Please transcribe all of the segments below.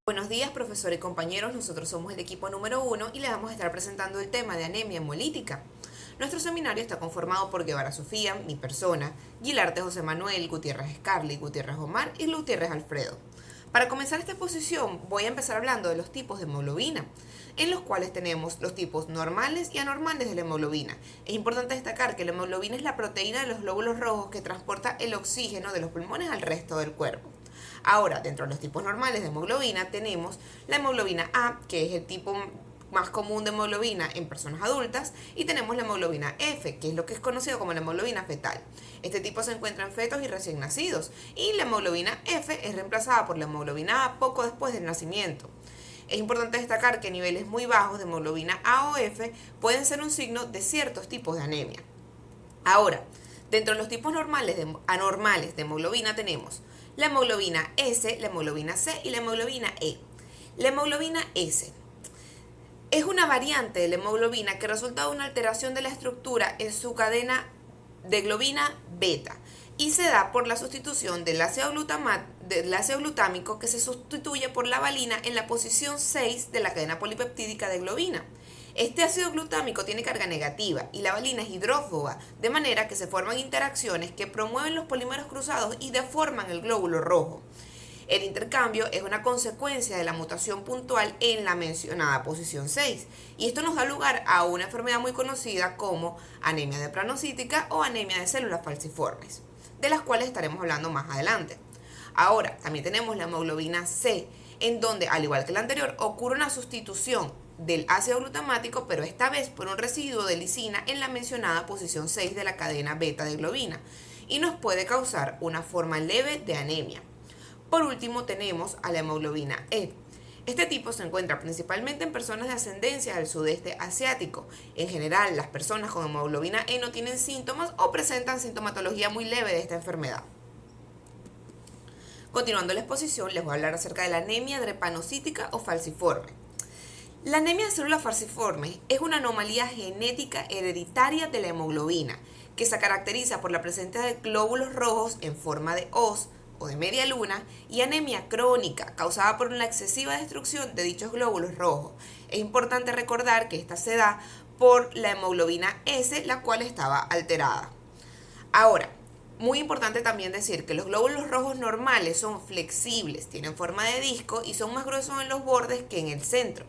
Buenos días, profesor y compañeros. Nosotros somos el equipo número 1 y les vamos a estar presentando el tema de anemia hemolítica. Nuestro seminario está conformado por Guevara Sofía, mi persona, Guilarte José Manuel, Gutiérrez Scarly, Gutiérrez Omar y Gutiérrez Alfredo. Para comenzar esta exposición voy a empezar hablando de los tipos de hemoglobina, en los cuales tenemos los tipos normales y anormales de la hemoglobina. Es importante destacar que la hemoglobina es la proteína de los glóbulos rojos que transporta el oxígeno de los pulmones al resto del cuerpo. Ahora, dentro de los tipos normales de hemoglobina tenemos la hemoglobina A, que es el tipo más común de hemoglobina en personas adultas, y tenemos la hemoglobina F, que es lo que es conocido como la hemoglobina fetal. Este tipo se encuentra en fetos y recién nacidos, y la hemoglobina F es reemplazada por la hemoglobina A poco después del nacimiento. Es importante destacar que niveles muy bajos de hemoglobina A o F pueden ser un signo de ciertos tipos de anemia. Ahora, dentro de los tipos anormales de hemoglobina tenemos la hemoglobina S, la hemoglobina C y la hemoglobina E. La hemoglobina S es una variante de la hemoglobina que resulta de una alteración de la estructura en su cadena de globina beta y se da por la sustitución del ácido glutámico que se sustituye por la valina en la posición 6 de la cadena polipeptídica de globina. Este ácido glutámico tiene carga negativa y la valina es hidrófoba, de manera que se forman interacciones que promueven los polímeros cruzados y deforman el glóbulo rojo. El intercambio es una consecuencia de la mutación puntual en la mencionada posición 6, y esto nos da lugar a una enfermedad muy conocida como anemia deplanocítica o anemia de células falciformes, de las cuales estaremos hablando más adelante. Ahora, también tenemos la hemoglobina C, en donde, al igual que la anterior, ocurre una sustitución del ácido glutamático, pero esta vez por un residuo de lisina en la mencionada posición 6 de la cadena beta de globina, y nos puede causar una forma leve de anemia. Por último tenemos a la hemoglobina E. Este tipo se encuentra principalmente en personas de ascendencia del sudeste asiático. En general, las personas con hemoglobina E no tienen síntomas o presentan sintomatología muy leve de esta enfermedad. Continuando la exposición, les voy a hablar acerca de la anemia drepanocítica o falciforme. La anemia de células falciformes es una anomalía genética hereditaria de la hemoglobina, que se caracteriza por la presencia de glóbulos rojos en forma de hoz o de media luna y anemia crónica causada por una excesiva destrucción de dichos glóbulos rojos. Es importante recordar que esta se da por la hemoglobina S, la cual estaba alterada. Ahora, muy importante también decir que los glóbulos rojos normales son flexibles, tienen forma de disco y son más gruesos en los bordes que en el centro.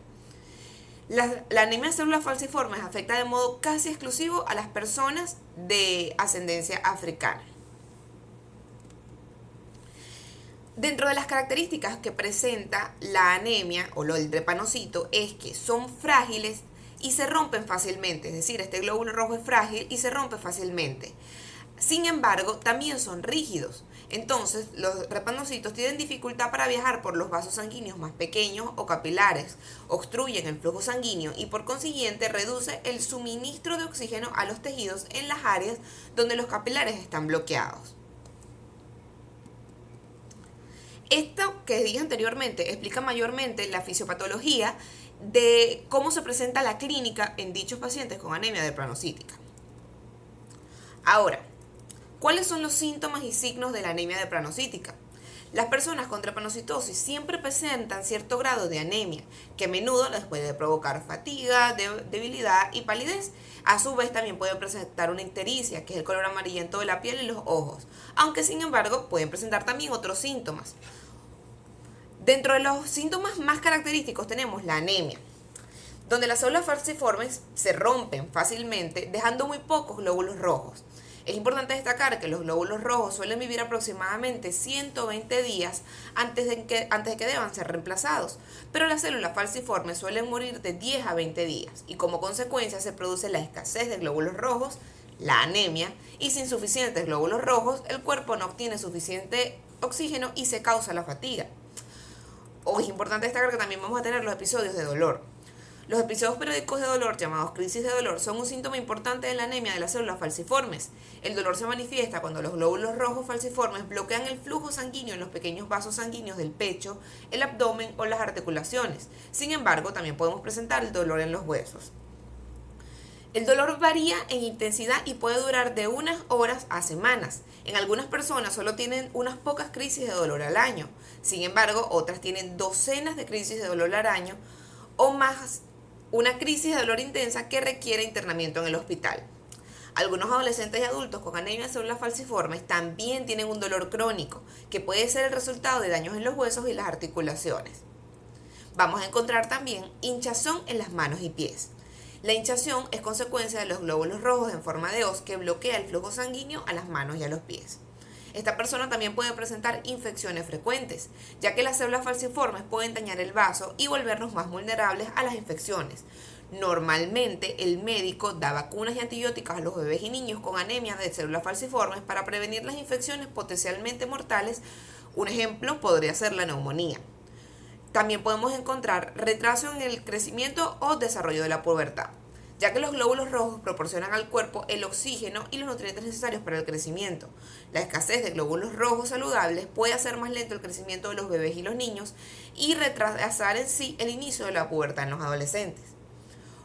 La anemia de células falciformes afecta de modo casi exclusivo a las personas de ascendencia africana. Dentro de las características que presenta la anemia o el drepanocito es que son frágiles y se rompen fácilmente, es decir, este glóbulo rojo es frágil y se rompe fácilmente. Sin embargo, también son rígidos. Entonces, los drepanocitos tienen dificultad para viajar por los vasos sanguíneos más pequeños o capilares, obstruyen el flujo sanguíneo y por consiguiente reduce el suministro de oxígeno a los tejidos en las áreas donde los capilares están bloqueados. Esto que dije anteriormente explica mayormente la fisiopatología de cómo se presenta la clínica en dichos pacientes con anemia drepanocítica. Ahora, ¿cuáles son los síntomas y signos de la anemia drepanocítica? Las personas con drepanocitosis siempre presentan cierto grado de anemia, que a menudo les puede provocar fatiga, debilidad y palidez. A su vez también pueden presentar una ictericia, que es el color amarillento de la piel y los ojos, aunque sin embargo pueden presentar también otros síntomas. Dentro de los síntomas más característicos tenemos la anemia, donde las células falciformes se rompen fácilmente, dejando muy pocos glóbulos rojos. Es importante destacar que los glóbulos rojos suelen vivir aproximadamente 120 días antes de que deban ser reemplazados, pero las células falciformes suelen morir de 10 a 20 días y como consecuencia se produce la escasez de glóbulos rojos, la anemia, y sin suficientes glóbulos rojos el cuerpo no obtiene suficiente oxígeno y se causa la fatiga. O es importante destacar que también vamos a tener los episodios de dolor. Los episodios periódicos de dolor, llamados crisis de dolor, son un síntoma importante de la anemia de las células falciformes. El dolor se manifiesta cuando los glóbulos rojos falciformes bloquean el flujo sanguíneo en los pequeños vasos sanguíneos del pecho, el abdomen o las articulaciones. Sin embargo, también podemos presentar el dolor en los huesos. El dolor varía en intensidad y puede durar de unas horas a semanas. En algunas personas solo tienen unas pocas crisis de dolor al año. Sin embargo, otras tienen docenas de crisis de dolor al año o más, una crisis de dolor intensa que requiere internamiento en el hospital. Algunos adolescentes y adultos con anemia de células falciformes también tienen un dolor crónico, que puede ser el resultado de daños en los huesos y las articulaciones. Vamos a encontrar también hinchazón en las manos y pies. La hinchazón es consecuencia de los glóbulos rojos en forma de hoz que bloquea el flujo sanguíneo a las manos y a los pies. Esta persona también puede presentar infecciones frecuentes, ya que las células falciformes pueden dañar el vaso y volvernos más vulnerables a las infecciones. Normalmente el médico da vacunas y antibióticos a los bebés y niños con anemia de células falciformes para prevenir las infecciones potencialmente mortales. Un ejemplo podría ser la neumonía. También podemos encontrar retraso en el crecimiento o desarrollo de la pubertad, ya que los glóbulos rojos proporcionan al cuerpo el oxígeno y los nutrientes necesarios para el crecimiento. La escasez de glóbulos rojos saludables puede hacer más lento el crecimiento de los bebés y los niños y retrasar en sí el inicio de la pubertad en los adolescentes.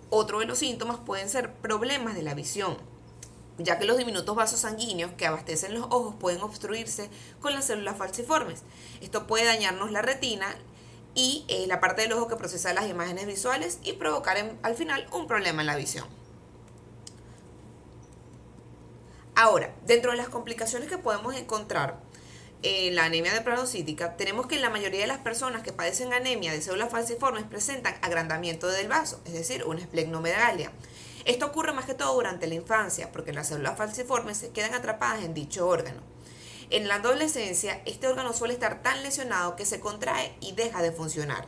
Otro de los síntomas pueden ser problemas de la visión, ya que los diminutos vasos sanguíneos que abastecen los ojos pueden obstruirse con las células falciformes. Esto puede dañarnos la retina y la parte del ojo que procesa las imágenes visuales y provocar al final un problema en la visión. Ahora, dentro de las complicaciones que podemos encontrar en la anemia drepanocítica, tenemos que la mayoría de las personas que padecen anemia de células falciformes presentan agrandamiento del vaso, es decir, una esplenomegalia. Esto ocurre más que todo durante la infancia, porque las células falciformes se quedan atrapadas en dicho órgano. En la adolescencia, este órgano suele estar tan lesionado que se contrae y deja de funcionar.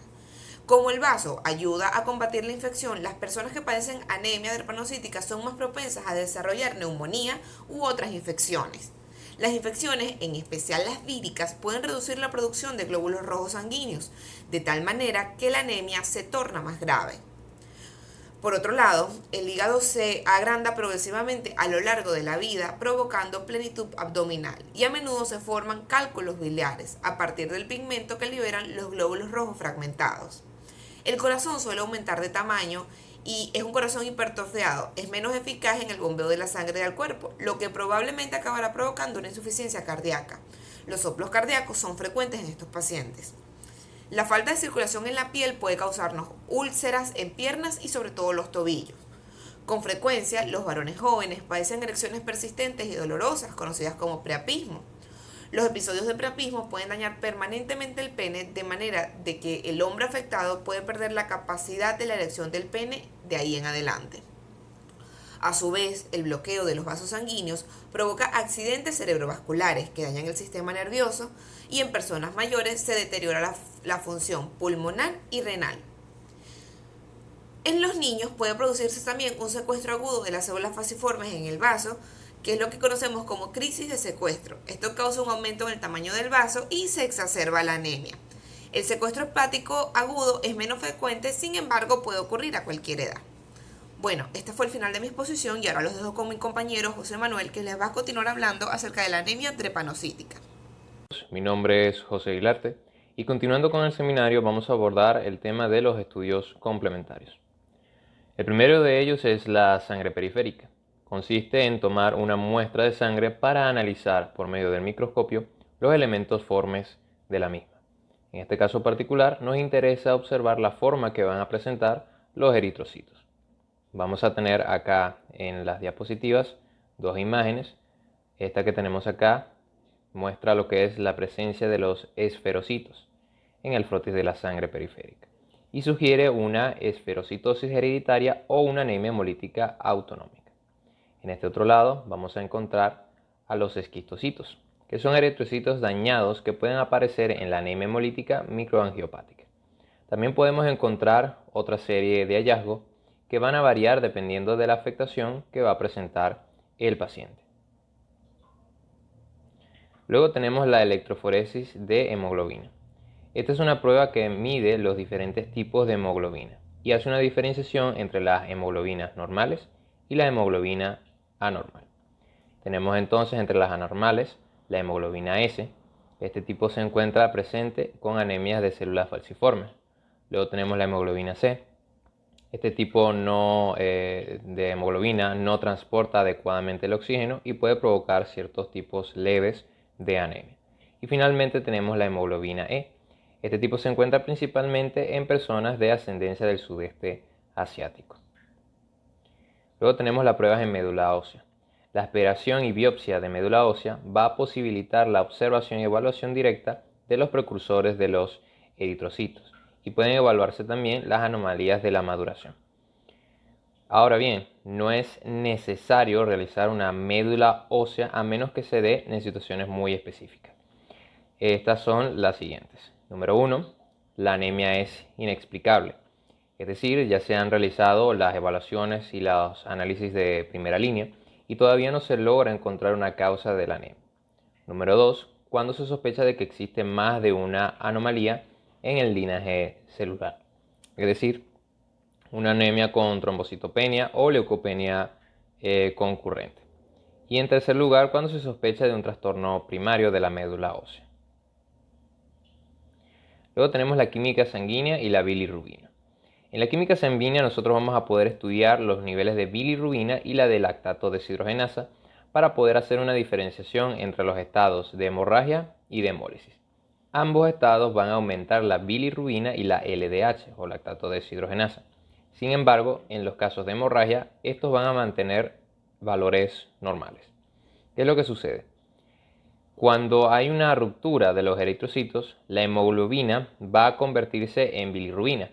Como el vaso ayuda a combatir la infección, las personas que padecen anemia drepanocítica son más propensas a desarrollar neumonía u otras infecciones. Las infecciones, en especial las víricas, pueden reducir la producción de glóbulos rojos sanguíneos, de tal manera que la anemia se torna más grave. Por otro lado, el hígado se agranda progresivamente a lo largo de la vida, provocando plenitud abdominal, y a menudo se forman cálculos biliares a partir del pigmento que liberan los glóbulos rojos fragmentados. El corazón suele aumentar de tamaño y es un corazón hipertrofiado, es menos eficaz en el bombeo de la sangre al cuerpo, lo que probablemente acabará provocando una insuficiencia cardíaca. Los soplos cardíacos son frecuentes en estos pacientes. La falta de circulación en la piel puede causarnos úlceras en piernas y sobre todo los tobillos. Con frecuencia, los varones jóvenes padecen erecciones persistentes y dolorosas, conocidas como priapismo. Los episodios de priapismo pueden dañar permanentemente el pene de manera de que el hombre afectado puede perder la capacidad de la erección del pene de ahí en adelante. A su vez, el bloqueo de los vasos sanguíneos provoca accidentes cerebrovasculares que dañan el sistema nervioso y en personas mayores se deteriora la función pulmonar y renal. En los niños puede producirse también un secuestro agudo de las células falciformes en el vaso, que es lo que conocemos como crisis de secuestro. Esto causa un aumento en el tamaño del vaso y se exacerba la anemia. El secuestro hepático agudo es menos frecuente, sin embargo puede ocurrir a cualquier edad. Bueno, este fue el final de mi exposición y ahora los dejo con mi compañero José Manuel, que les va a continuar hablando acerca de la anemia drepanocítica. Mi nombre es José Aguilarte y continuando con el seminario vamos a abordar el tema de los estudios complementarios. El primero de ellos es la sangre periférica. Consiste en tomar una muestra de sangre para analizar por medio del microscopio los elementos formes de la misma. En este caso particular nos interesa observar la forma que van a presentar los eritrocitos. Vamos a tener acá en las diapositivas dos imágenes. Esta que tenemos acá muestra lo que es la presencia de los esferocitos en el frotis de la sangre periférica y sugiere una esferocitosis hereditaria o una anemia hemolítica autonómica. En este otro lado vamos a encontrar a los esquistocitos, que son eritrocitos dañados que pueden aparecer en la anemia hemolítica microangiopática. También podemos encontrar otra serie de hallazgos que van a variar dependiendo de la afectación que va a presentar el paciente. Luego tenemos la electroforesis de hemoglobina. Esta es una prueba que mide los diferentes tipos de hemoglobina y hace una diferenciación entre las hemoglobinas normales y la hemoglobina anormal. Tenemos entonces entre las anormales la hemoglobina S. Este tipo se encuentra presente con anemias de células falciformes. Luego tenemos la hemoglobina C. Este tipo de hemoglobina no transporta adecuadamente el oxígeno y puede provocar ciertos tipos leves de anemia. Y finalmente tenemos la hemoglobina E. Este tipo se encuentra principalmente en personas de ascendencia del sudeste asiático. Luego tenemos las pruebas en médula ósea. La aspiración y biopsia de médula ósea va a posibilitar la observación y evaluación directa de los precursores de los eritrocitos y pueden evaluarse también las anomalías de la maduración. Ahora bien, no es necesario realizar una médula ósea a menos que se dé en situaciones muy específicas. Estas son las siguientes. Número 1. La anemia es inexplicable. Es decir, ya se han realizado las evaluaciones y los análisis de primera línea y todavía no se logra encontrar una causa de la anemia. Número 2. Cuando se sospecha de que existe más de una anomalía en el linaje celular. Es decir, una anemia con trombocitopenia o leucopenia concurrente. Y en tercer lugar, cuando se sospecha de un trastorno primario de la médula ósea. Luego tenemos la química sanguínea y la bilirrubina. En la química sanguínea nosotros vamos a poder estudiar los niveles de bilirrubina y la de lactato deshidrogenasa para poder hacer una diferenciación entre los estados de hemorragia y de hemólisis. Ambos estados van a aumentar la bilirrubina y la LDH o lactato deshidrogenasa. Sin embargo, en los casos de hemorragia, estos van a mantener valores normales. ¿Qué es lo que sucede? Cuando hay una ruptura de los eritrocitos, la hemoglobina va a convertirse en bilirrubina.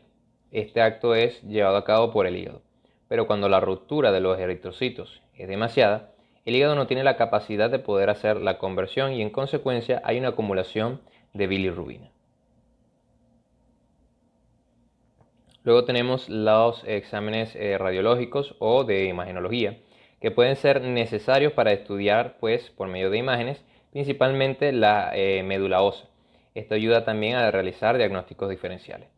Este acto es llevado a cabo por el hígado. Pero cuando la ruptura de los eritrocitos es demasiada, el hígado no tiene la capacidad de poder hacer la conversión y en consecuencia hay una acumulación de bilirrubina. Luego tenemos los exámenes radiológicos o de imagenología, que pueden ser necesarios para estudiar, pues, por medio de imágenes, principalmente la médula ósea. Esto ayuda también a realizar diagnósticos diferenciales.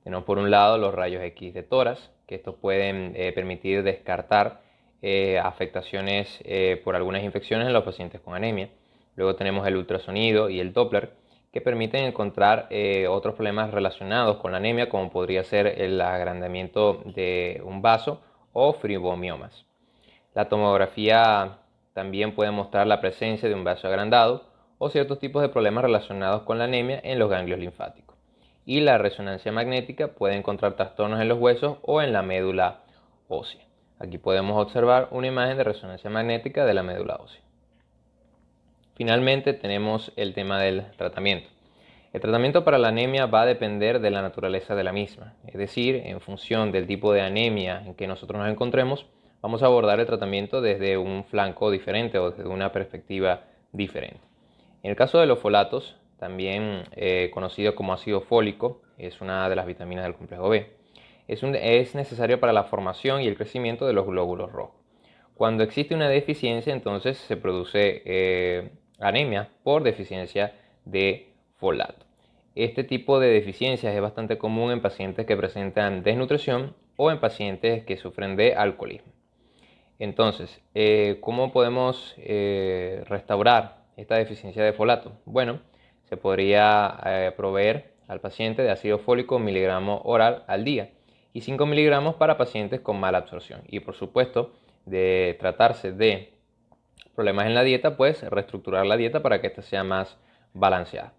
Tenemos por un lado los rayos X de tórax, que estos pueden permitir descartar afectaciones por algunas infecciones en los pacientes con anemia. Luego tenemos el ultrasonido y el Doppler, que permiten encontrar otros problemas relacionados con la anemia, como podría ser el agrandamiento de un vaso o fibromiomas. La tomografía también puede mostrar la presencia de un vaso agrandado o ciertos tipos de problemas relacionados con la anemia en los ganglios linfáticos. Y la resonancia magnética puede encontrar trastornos en los huesos o en la médula ósea. Aquí podemos observar una imagen de resonancia magnética de la médula ósea. Finalmente tenemos el tema del tratamiento. El tratamiento para la anemia va a depender de la naturaleza de la misma, es decir, en función del tipo de anemia en que nosotros nos encontremos, vamos a abordar el tratamiento desde un flanco diferente o desde una perspectiva diferente. En el caso de los folatos, también conocido como ácido fólico, es una de las vitaminas del complejo B. Es necesario para la formación y el crecimiento de los glóbulos rojos. Cuando existe una deficiencia, entonces se produce anemia por deficiencia de folato. Este tipo de deficiencias es bastante común en pacientes que presentan desnutrición o en pacientes que sufren de alcoholismo. Entonces, ¿cómo podemos restaurar esta deficiencia de folato? Bueno, se podría proveer al paciente de ácido fólico 1 miligramo oral al día y 5 miligramos para pacientes con mala absorción. Y por supuesto, de tratarse de problemas en la dieta, pues reestructurar la dieta para que ésta sea más balanceada.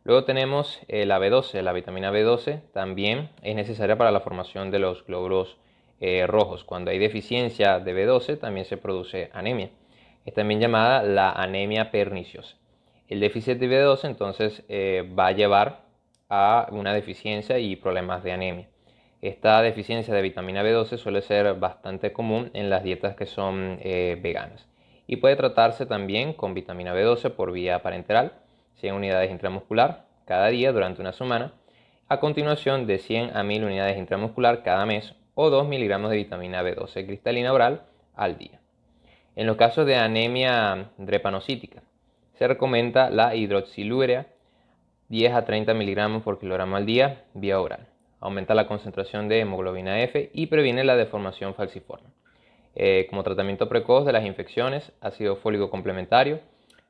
Luego tenemos la B12. La vitamina B12 también es necesaria para la formación de los glóbulos rojos. Cuando hay deficiencia de B12 también se produce anemia. Es también llamada la anemia perniciosa. El déficit de B12 entonces va a llevar a una deficiencia y problemas de anemia. Esta deficiencia de vitamina B12 suele ser bastante común en las dietas que son veganas y puede tratarse también con vitamina B12 por vía parenteral, 100 unidades intramuscular cada día durante una semana, a continuación de 100 a 1000 unidades intramuscular cada mes o 2 miligramos de vitamina B12 cristalina oral al día. En los casos de anemia drepanocítica, se recomienda la hidroxilurea 10 a 30 miligramos por kilogramo al día vía oral. Aumenta la concentración de hemoglobina F y previene la deformación falciforme. Como tratamiento precoz de las infecciones, ácido fólico complementario.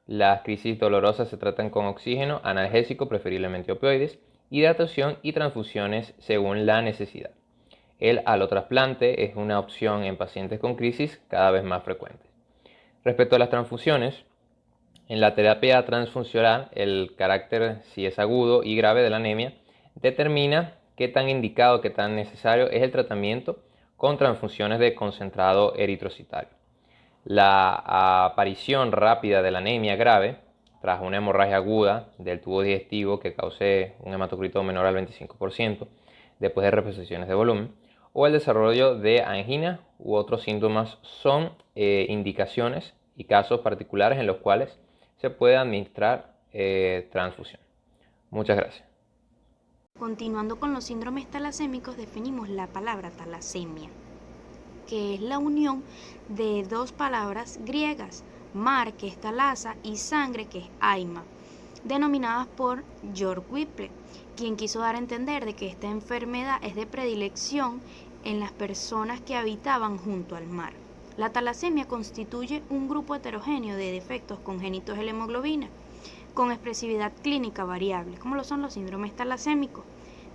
Las crisis dolorosas se tratan con oxígeno, analgésico, preferiblemente opioides, hidratación y transfusiones según la necesidad. el alotrasplante es una opción en pacientes con crisis cada vez más frecuentes. Respecto a las transfusiones, en la terapia transfuncional, el carácter, si es agudo y grave de la anemia, determina qué tan indicado, qué tan necesario es el tratamiento con transfusiones de concentrado eritrocitario. La aparición rápida de la anemia grave tras una hemorragia aguda del tubo digestivo que cause un hematocrito menor al 25% después de reposiciones de volumen, o el desarrollo de angina u otros síntomas son indicaciones y casos particulares en los cuales se puede administrar transfusión. Muchas gracias. Continuando con los síndromes talasémicos, definimos la palabra talasemia, que es la unión de dos palabras griegas, mar, que es talasa, y sangre, que es aima, denominadas por Georg Whipple, quien quiso dar a entender de que esta enfermedad es de predilección en las personas que habitaban junto al mar. La talasemia constituye un grupo heterogéneo de defectos congénitos de la hemoglobina, con expresividad clínica variable, como lo son los síndromes talasémicos,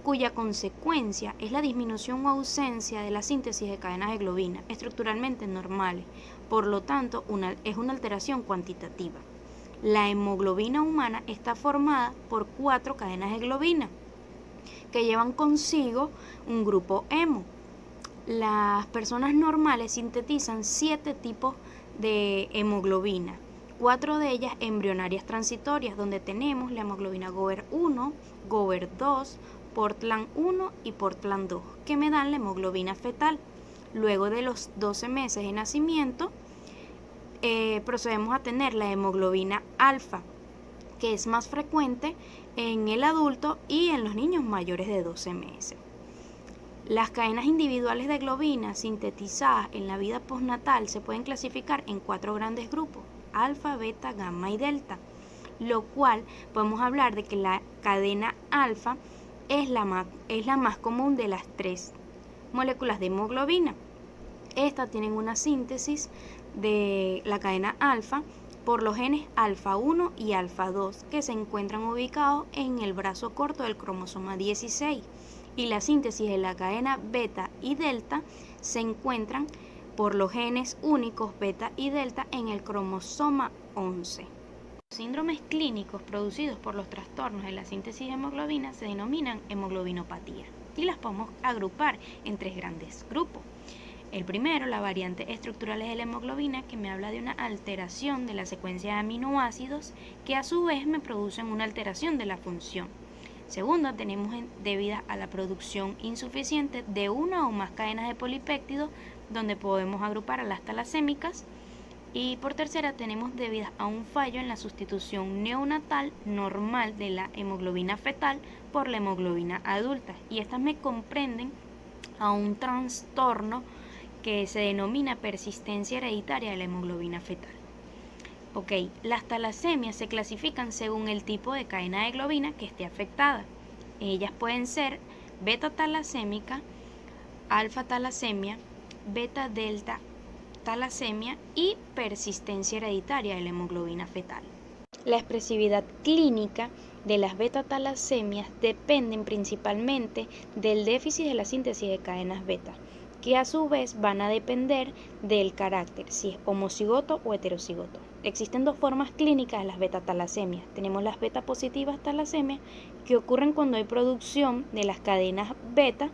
cuya consecuencia es la disminución o ausencia de la síntesis de cadenas de globina estructuralmente normales, por lo tanto es una alteración cuantitativa. La hemoglobina humana está formada por 4 cadenas de globina que llevan consigo un grupo hemo. Las personas normales sintetizan 7 tipos de hemoglobina, 4 de ellas embrionarias transitorias, donde tenemos la hemoglobina Gover 1, Gover 2, Portland 1 y Portland 2, que me dan la hemoglobina fetal. Luego de los 12 meses de nacimiento, procedemos a tener la hemoglobina alfa, que es más frecuente en el adulto y en los niños mayores de 12 meses. Las cadenas individuales de globina sintetizadas en la vida postnatal se pueden clasificar en 4 grandes grupos: alfa, beta, gamma y delta, lo cual podemos hablar de que la cadena alfa es la más común de las 3 moléculas de hemoglobina. Estas tienen una síntesis de la cadena alfa por los genes alfa 1 y alfa 2, que se encuentran ubicados en el brazo corto del cromosoma 16, y la síntesis de la cadena beta y delta se encuentran por los genes únicos beta y delta en el cromosoma 11. Los síndromes clínicos producidos por los trastornos de la síntesis de hemoglobina se denominan hemoglobinopatía y las podemos agrupar en 3 grandes grupos. El primero, la variante estructurales de la hemoglobina, que me habla de una alteración de la secuencia de aminoácidos que a su vez me producen una alteración de la función. Segundo, tenemos debida a la producción insuficiente de una o más cadenas de polipéptidos, donde podemos agrupar a las talasémicas. Y por tercera, tenemos debidas a un fallo en la sustitución neonatal normal de la hemoglobina fetal por la hemoglobina adulta, y estas me comprenden a un trastorno que se denomina persistencia hereditaria de la hemoglobina fetal. Las talasemias se clasifican según el tipo de cadena de globina que esté afectada. Ellas pueden ser beta talasémica, alfa talasemia, beta delta talasemia y persistencia hereditaria de la hemoglobina fetal. La expresividad clínica de las beta talasemias dependen principalmente del déficit de la síntesis de cadenas beta, que a su vez van a depender del carácter, si es homocigoto o heterocigoto. Existen 2 formas clínicas de las beta-talasemias. Tenemos las beta-positivas talasemias, que ocurren cuando hay producción de las cadenas beta,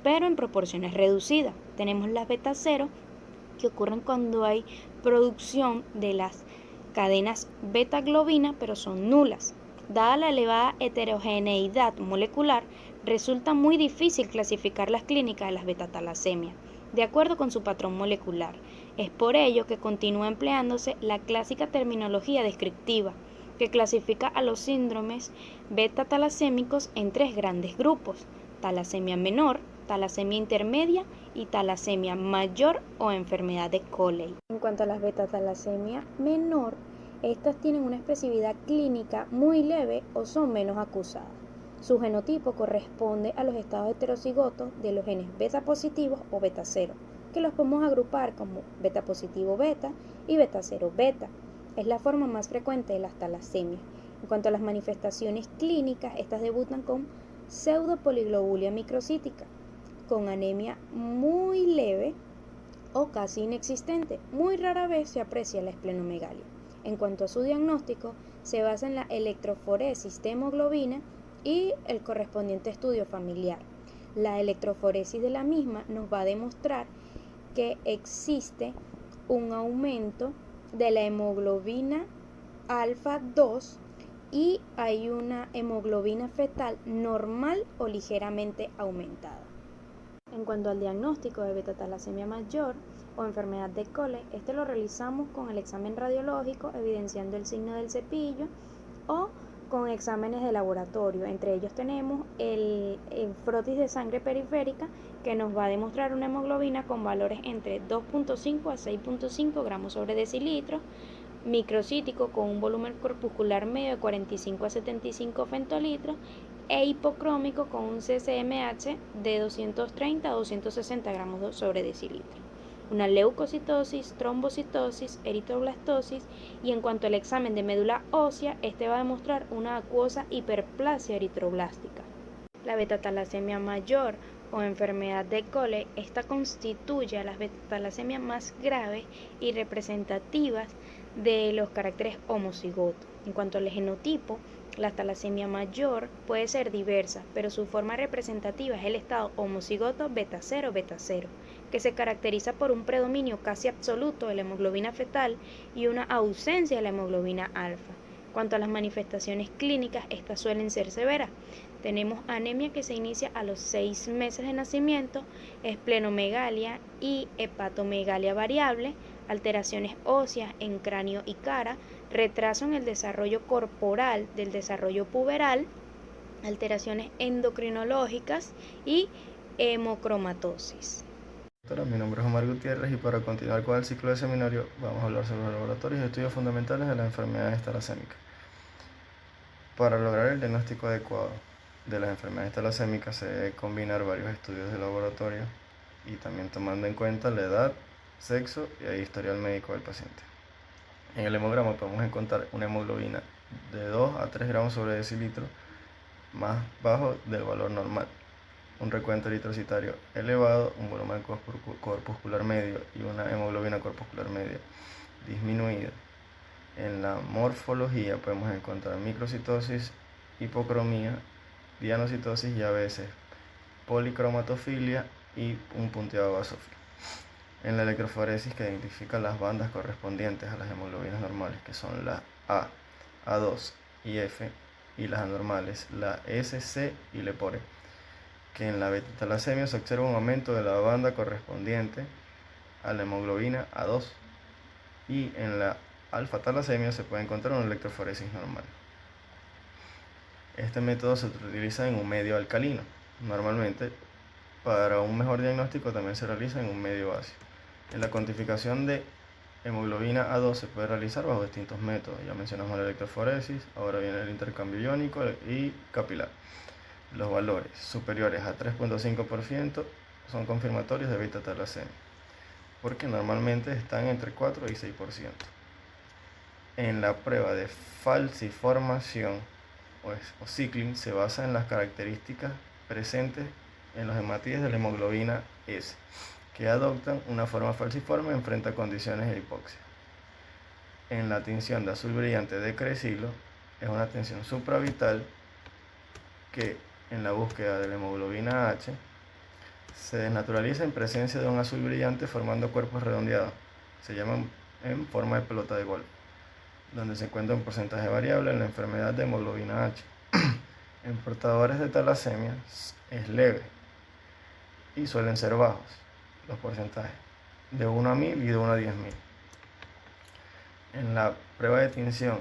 pero en proporciones reducidas. Tenemos las beta-0, que ocurren cuando hay producción de las cadenas beta-globina, pero son nulas. Dada la elevada heterogeneidad molecular, resulta muy difícil clasificar las clínicas de las beta-talasemias de acuerdo con su patrón molecular. Es por ello que continúa empleándose la clásica terminología descriptiva, que clasifica a los síndromes beta-talasémicos en 3 grandes grupos: talasemia menor, talasemia intermedia y talasemia mayor o enfermedad de Coley. En cuanto a las beta-talasemia menor, estas tienen una expresividad clínica muy leve o son menos acusadas. Su genotipo corresponde a los estados heterocigotos de los genes beta positivos o beta 0, que los podemos agrupar como beta positivo beta y beta 0 beta. Es la forma más frecuente de las talasemias. En cuanto a las manifestaciones clínicas, estas debutan con pseudopoliglobulia microcítica, con anemia muy leve o casi inexistente. Muy rara vez se aprecia la esplenomegalia. En cuanto a su diagnóstico, se basa en la electroforesis de hemoglobina y el correspondiente estudio familiar. La electroforesis de la misma nos va a demostrar que existe un aumento de la hemoglobina alfa 2 y hay una hemoglobina fetal normal o ligeramente aumentada. En cuanto al diagnóstico de beta-talasemia mayor o enfermedad de Cole, este lo realizamos con el examen radiológico evidenciando el signo del cepillo o con exámenes de laboratorio. Entre ellos tenemos el frotis de sangre periférica, que nos va a demostrar una hemoglobina con valores entre 2.5 a 6.5 gramos sobre decilitro, microcítico con un volumen corpuscular medio de 45 a 75 femtolitros e hipocrómico con un CCMH de 230 a 260 gramos sobre decilitro. Una leucocitosis, trombocitosis, eritroblastosis, y en cuanto al examen de médula ósea, este va a demostrar una acuosa hiperplasia eritroblástica. La beta-talasemia mayor o enfermedad de Cole, esta constituye a las beta-talasemias más graves y representativas de los caracteres homocigotos. En cuanto al genotipo, la talasemia mayor puede ser diversa, pero su forma representativa es el estado homocigoto beta 0, que se caracteriza por un predominio casi absoluto de la hemoglobina fetal y una ausencia de la hemoglobina alfa. Cuanto a las manifestaciones clínicas, estas suelen ser severas. Tenemos anemia que se inicia a los 6 meses de nacimiento, esplenomegalia y hepatomegalia variable, alteraciones óseas en cráneo y cara, retraso en el desarrollo corporal del desarrollo puberal, alteraciones endocrinológicas y hemocromatosis. Mi nombre es Omar Gutiérrez y para continuar con el ciclo de seminario vamos a hablar sobre los laboratorios y estudios fundamentales de las enfermedades talasémicas. Para lograr el diagnóstico adecuado de las enfermedades talasémicas se debe combinar varios estudios de laboratorio y también tomando en cuenta la edad, sexo y el historial médico del paciente. En el hemograma podemos encontrar una hemoglobina de 2 a 3 gramos sobre decilitro más bajo del valor normal, un recuento eritrocitario elevado, un volumen corpuscular medio y una hemoglobina corpuscular media disminuida. En la morfología podemos encontrar microcitosis, hipocromía, dianocitosis y a veces policromatofilia y un punteado basófilo. En la electroforesis, que identifica las bandas correspondientes a las hemoglobinas normales, que son la A, A2 y F, y las anormales, la S, C y LEPORE, que en la beta-talasemia se observa un aumento de la banda correspondiente a la hemoglobina A2, y en la alfa-talasemia se puede encontrar una electroforesis normal. Este método se utiliza en un medio alcalino. Normalmente, para un mejor diagnóstico también se realiza en un medio ácido. En la cuantificación de hemoglobina A2 se puede realizar bajo distintos métodos. Ya mencionamos la electroforesis, ahora viene el intercambio iónico y capilar. Los valores superiores a 3.5% son confirmatorios de beta-talasemia, porque normalmente están entre 4 y 6%. En la prueba de falsiformación o cycling se basa en las características presentes en los hematíes de la hemoglobina S, que adoptan una forma falciforme frente a condiciones de hipoxia. En la tinción de azul brillante de Crecilo es una tinción supravital que en la búsqueda de la hemoglobina H se desnaturaliza en presencia de un azul brillante formando cuerpos redondeados. Se llaman en forma de pelota de golf, donde se encuentra un porcentaje variable en la enfermedad de hemoglobina H. En portadores de talasemia es leve y suelen ser bajos los porcentajes, de 1 a 1000 y de 1 a 10.000. En la prueba de tinción,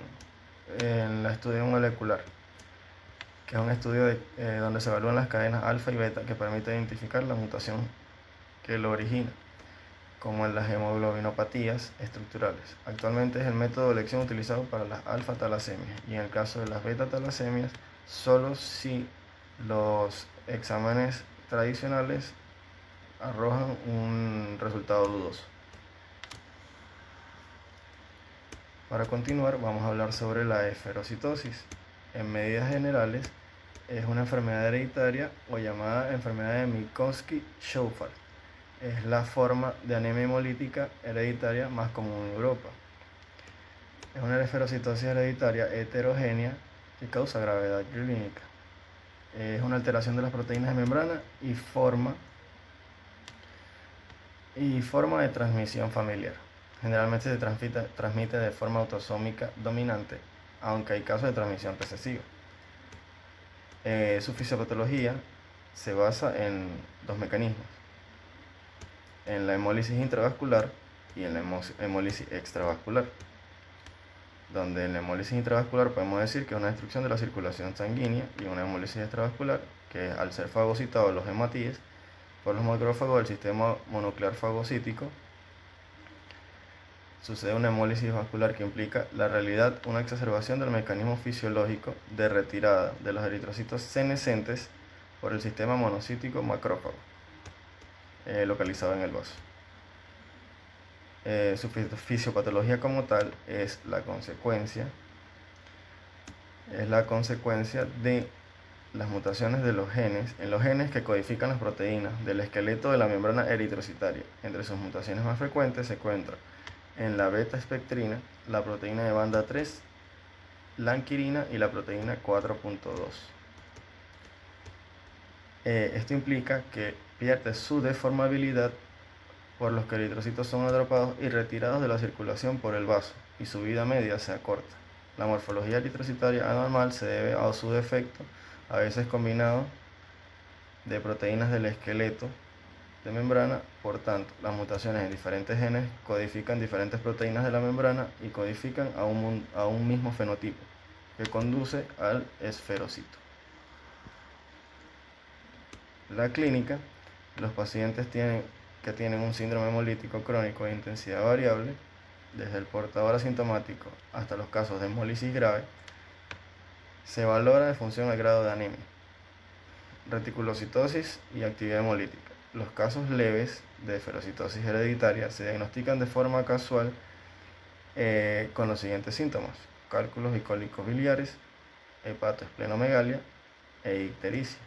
en la estudio molecular, que es un estudio donde se evalúan las cadenas alfa y beta que permite identificar la mutación que lo origina, como en las hemoglobinopatías estructurales. Actualmente es el método de elección utilizado para las alfa-talasemias, y en el caso de las beta-talasemias, solo si los exámenes tradicionales arrojan un resultado dudoso. Para continuar, vamos a hablar sobre la esferocitosis. En medidas generales, es una enfermedad hereditaria o llamada enfermedad de Minkowski-Schoffer. Es la forma de anemia hemolítica hereditaria más común en Europa. Es una esferocitosis hereditaria heterogénea que causa gravedad clínica. Es una alteración de las proteínas de membrana y forma de transmisión familiar. Generalmente se transmite de forma autosómica dominante, aunque hay casos de transmisión recesiva. Su fisiopatología se basa en dos mecanismos: en la hemólisis intravascular y en la hemólisis extravascular. Donde en la hemólisis intravascular podemos decir que es una destrucción de la circulación sanguínea, y una hemólisis extravascular que, al ser fagocitados los hematíes por los macrófagos del sistema mononuclear fagocítico, sucede una hemólisis vascular que implica la realidad una exacerbación del mecanismo fisiológico de retirada de los eritrocitos senescentes por el sistema monocítico macrófago localizado en el vaso. Su fisiopatología como tal es la consecuencia de las mutaciones de los genes, en los genes que codifican las proteínas del esqueleto de la membrana eritrocitaria. Entre sus mutaciones más frecuentes se encuentran en la beta-espectrina, la proteína de banda 3, la anquirina y la proteína 4.2. Esto implica que pierde su deformabilidad, por los que los eritrocitos son atrapados y retirados de la circulación por el vaso, y su vida media se acorta. La morfología eritrocitaria anormal se debe a su defecto, a veces combinado, de proteínas del esqueleto de membrana. Por tanto, las mutaciones en diferentes genes codifican diferentes proteínas de la membrana y codifican a un mismo fenotipo, que conduce al esferocito. La clínica: los pacientes que tienen un síndrome hemolítico crónico de intensidad variable, desde el portador asintomático hasta los casos de hemólisis grave, se valora en función al grado de anemia, reticulocitosis y actividad hemolítica. Los casos leves de esferocitosis hereditaria se diagnostican de forma casual con los siguientes síntomas: cálculos y cólicos biliares, hepatoesplenomegalia e ictericia.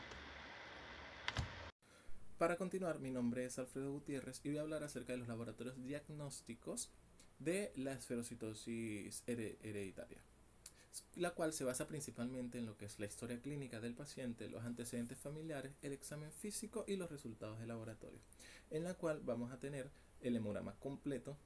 Para continuar, mi nombre es Alfredo Gutiérrez y voy a hablar acerca de los laboratorios diagnósticos de la esferocitosis hereditaria, la cual se basa principalmente en lo que es la historia clínica del paciente, los antecedentes familiares, el examen físico y los resultados de laboratorio, en la cual vamos a tener el hemograma completo,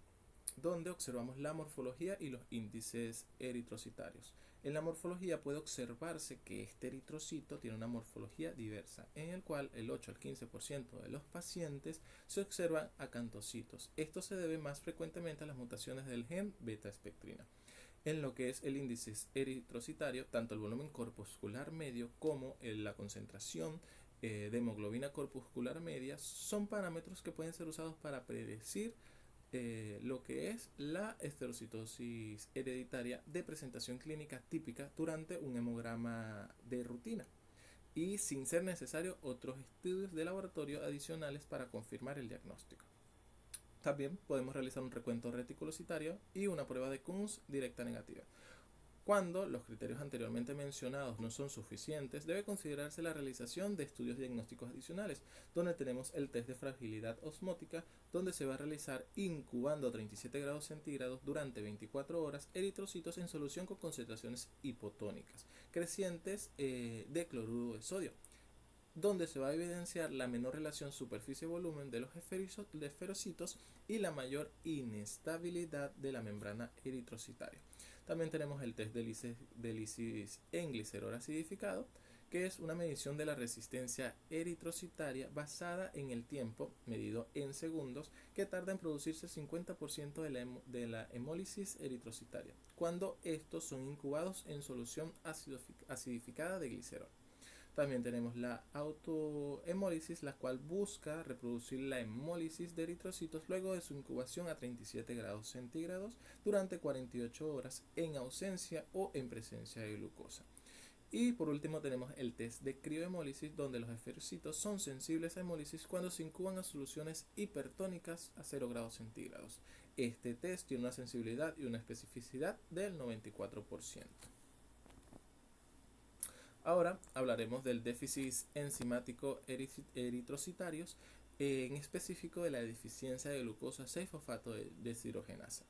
donde observamos la morfología y los índices eritrocitarios. En la morfología puede observarse que este eritrocito tiene una morfología diversa, en el cual el 8 al 15% de los pacientes se observan acantocitos. Esto se debe más frecuentemente a las mutaciones del gen beta-espectrina. En lo que es el índice eritrocitario, tanto el volumen corpuscular medio como la concentración de hemoglobina corpuscular media son parámetros que pueden ser usados para predecir lo que es la esferocitosis hereditaria de presentación clínica típica durante un hemograma de rutina, y sin ser necesario otros estudios de laboratorio adicionales para confirmar el diagnóstico. También podemos realizar un recuento reticulocitario y una prueba de Kunz directa negativa. Cuando los criterios anteriormente mencionados no son suficientes, debe considerarse la realización de estudios diagnósticos adicionales, donde tenemos el test de fragilidad osmótica, donde se va a realizar incubando a 37 grados centígrados durante 24 horas eritrocitos en solución con concentraciones hipotónicas crecientes de cloruro de sodio, donde se va a evidenciar la menor relación superficie-volumen de los esferocitos y la mayor inestabilidad de la membrana eritrocitaria. También tenemos el test de lisis en glicerol acidificado, que es una medición de la resistencia eritrocitaria basada en el tiempo, medido en segundos, que tarda en producirse el 50% de la hemólisis eritrocitaria, cuando estos son incubados en solución acidificada de glicerol. También tenemos la autohemólisis, la cual busca reproducir la hemólisis de eritrocitos luego de su incubación a 37 grados centígrados durante 48 horas en ausencia o en presencia de glucosa. Y por último tenemos el test de criohemólisis, donde los esferocitos son sensibles a hemólisis cuando se incuban a soluciones hipertónicas a 0 grados centígrados. Este test tiene una sensibilidad y una especificidad del 94%. Ahora hablaremos del déficit enzimático eritrocitarios, en específico de la deficiencia de glucosa 6-fosfato deshidrogenasa,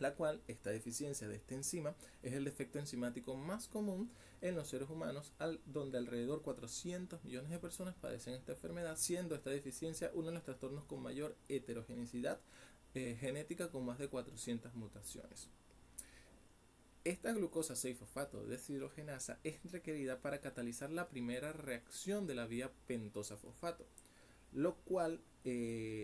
la cual esta deficiencia de esta enzima es el defecto enzimático más común en los seres humanos, donde alrededor 400 millones de personas padecen esta enfermedad, siendo esta deficiencia uno de los trastornos con mayor heterogeneidad genética, con más de 400 mutaciones. Esta glucosa 6-fosfato deshidrogenasa es requerida para catalizar la primera reacción de la vía pentosa-fosfato, lo cual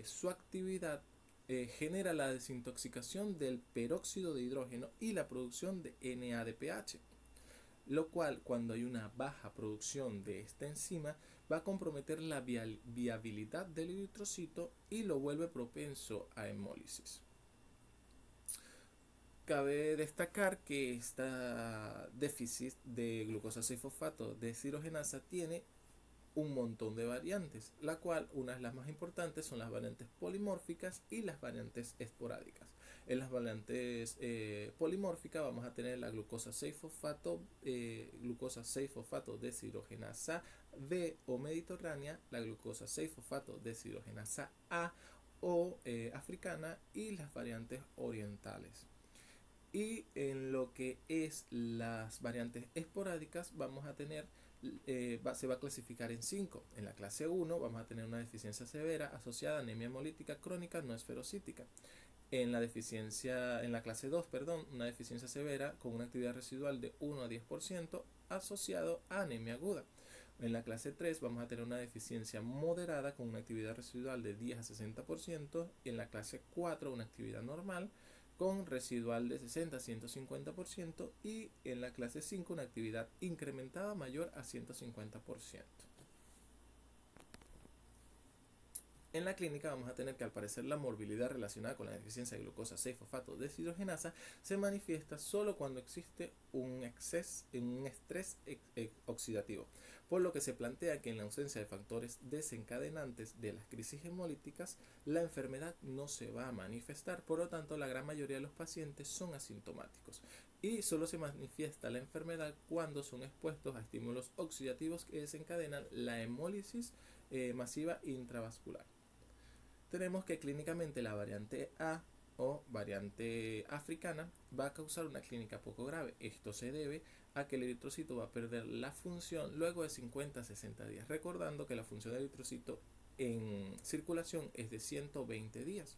su actividad genera la desintoxicación del peróxido de hidrógeno y la producción de NADPH, lo cual, cuando hay una baja producción de esta enzima, va a comprometer la viabilidad del eritrocito y lo vuelve propenso a hemólisis. Cabe destacar que esta déficit de glucosa 6-fosfato deshidrogenasa tiene un montón de variantes, la cual una de las más importantes son las variantes polimórficas y las variantes esporádicas. En las variantes polimórficas vamos a tener la glucosa 6-fosfato deshidrogenasa B o mediterránea, la glucosa 6-fosfato deshidrogenasa A o africana, y las variantes orientales. Y en lo que es las variantes esporádicas vamos a tener, se va a clasificar en 5. En la clase 1 vamos a tener una deficiencia severa asociada a anemia hemolítica crónica no esferocítica. En la clase 2, una deficiencia severa con una actividad residual de 1 a 10% asociado a anemia aguda. En la clase 3 vamos a tener una deficiencia moderada con una actividad residual de 10 a 60%. Y en la clase 4 una actividad normal con residual de 60 a 150%, y en la clase 5 una actividad incrementada mayor a 150%. En la clínica vamos a tener que, al parecer, la morbilidad relacionada con la deficiencia de glucosa 6-fosfato deshidrogenasa se manifiesta solo cuando existe un estrés oxidativo, por lo que se plantea que en la ausencia de factores desencadenantes de las crisis hemolíticas, la enfermedad no se va a manifestar. Por lo tanto, la gran mayoría de los pacientes son asintomáticos y solo se manifiesta la enfermedad cuando son expuestos a estímulos oxidativos que desencadenan la hemólisis masiva intravascular. Tenemos que clínicamente la variante A o variante africana va a causar una clínica poco grave. Esto se debe a que el eritrocito va a perder la función luego de 50 a 60 días, recordando que la función del eritrocito en circulación es de 120 días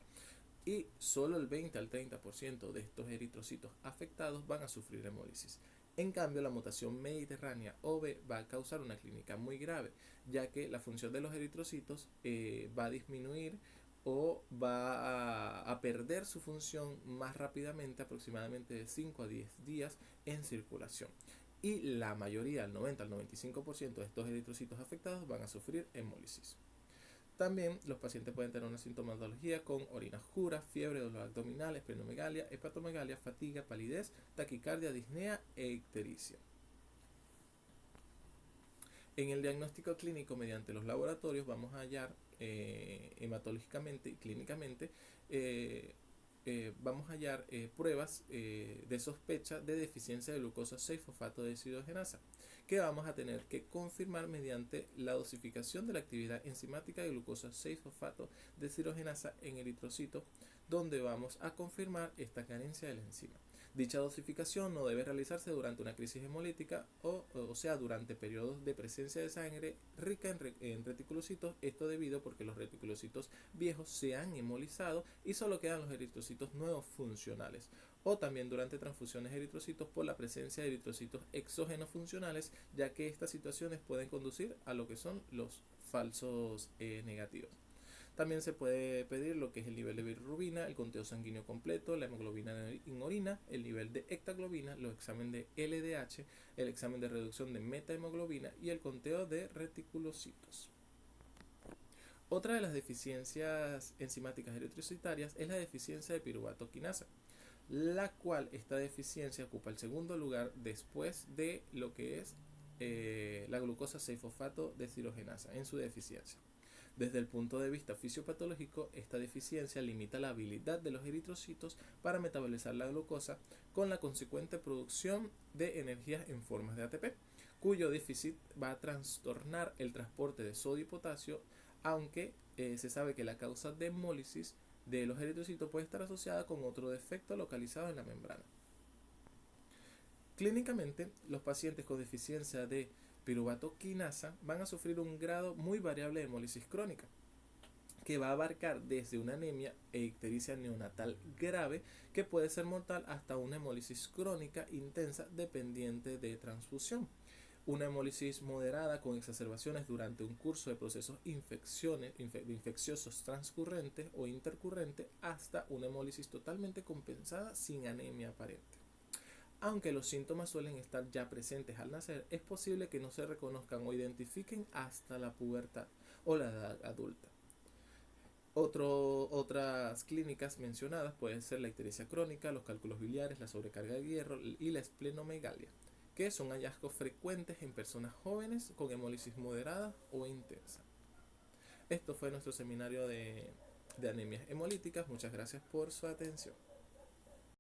y solo el 20 al 30% de estos eritrocitos afectados van a sufrir hemólisis. En cambio, la mutación mediterránea OB va a causar una clínica muy grave, ya que la función de los eritrocitos va a disminuir o va a perder su función más rápidamente, aproximadamente de 5 a 10 días en circulación. Y la mayoría, el 90 al 95% de estos eritrocitos afectados van a sufrir hemólisis. También los pacientes pueden tener una sintomatología con orina oscura, fiebre, dolor abdominal, esplenomegalia, hepatomegalia, fatiga, palidez, taquicardia, disnea e ictericia. En el diagnóstico clínico mediante los laboratorios vamos a hallar hematológicamente y clínicamente vamos a hallar pruebas de sospecha de deficiencia de glucosa 6-fosfato deshidrogenasa, que vamos a tener que confirmar mediante la dosificación de la actividad enzimática de glucosa 6-fosfato deshidrogenasa en eritrocitos, donde vamos a confirmar esta carencia de la enzima. Dicha dosificación no debe realizarse durante una crisis hemolítica, o sea, durante periodos de presencia de sangre rica en reticulocitos, esto debido porque los reticulocitos viejos se han hemolizado y solo quedan los eritrocitos nuevos funcionales, o también durante transfusiones de eritrocitos por la presencia de eritrocitos exógenos funcionales, ya que estas situaciones pueden conducir a lo que son los falsos negativos. También se puede pedir lo que es el nivel de bilirrubina, el conteo sanguíneo completo, la hemoglobina en orina, el nivel de hectaglobina, los exámenes de LDH, el examen de reducción de metahemoglobina y el conteo de reticulocitos. Otra de las deficiencias enzimáticas eritrocitarias es la deficiencia de piruvato quinasa, la cual esta deficiencia ocupa el segundo lugar después de lo que es la glucosa 6-fosfato deshidrogenasa en su deficiencia. Desde el punto de vista fisiopatológico, esta deficiencia limita la habilidad de los eritrocitos para metabolizar la glucosa, con la consecuente producción de energías en formas de ATP, cuyo déficit va a trastornar el transporte de sodio y potasio, aunque se sabe que la causa de hemólisis de los eritrocitos puede estar asociada con otro defecto localizado en la membrana. Clínicamente, los pacientes con deficiencia de piruvato quinasa van a sufrir un grado muy variable de hemólisis crónica, que va a abarcar desde una anemia e ictericia neonatal grave, que puede ser mortal, hasta una hemólisis crónica intensa dependiente de transfusión. Una hemólisis moderada con exacerbaciones durante un curso de procesos infecciosos transcurrentes o intercurrentes, hasta una hemólisis totalmente compensada sin anemia aparente. Aunque los síntomas suelen estar ya presentes al nacer, es posible que no se reconozcan o identifiquen hasta la pubertad o la edad adulta. Otras clínicas mencionadas pueden ser la ictericia crónica, los cálculos biliares, la sobrecarga de hierro y la esplenomegalia, que son hallazgos frecuentes en personas jóvenes con hemólisis moderada o intensa. Esto fue nuestro seminario de anemias hemolíticas. Muchas gracias por su atención.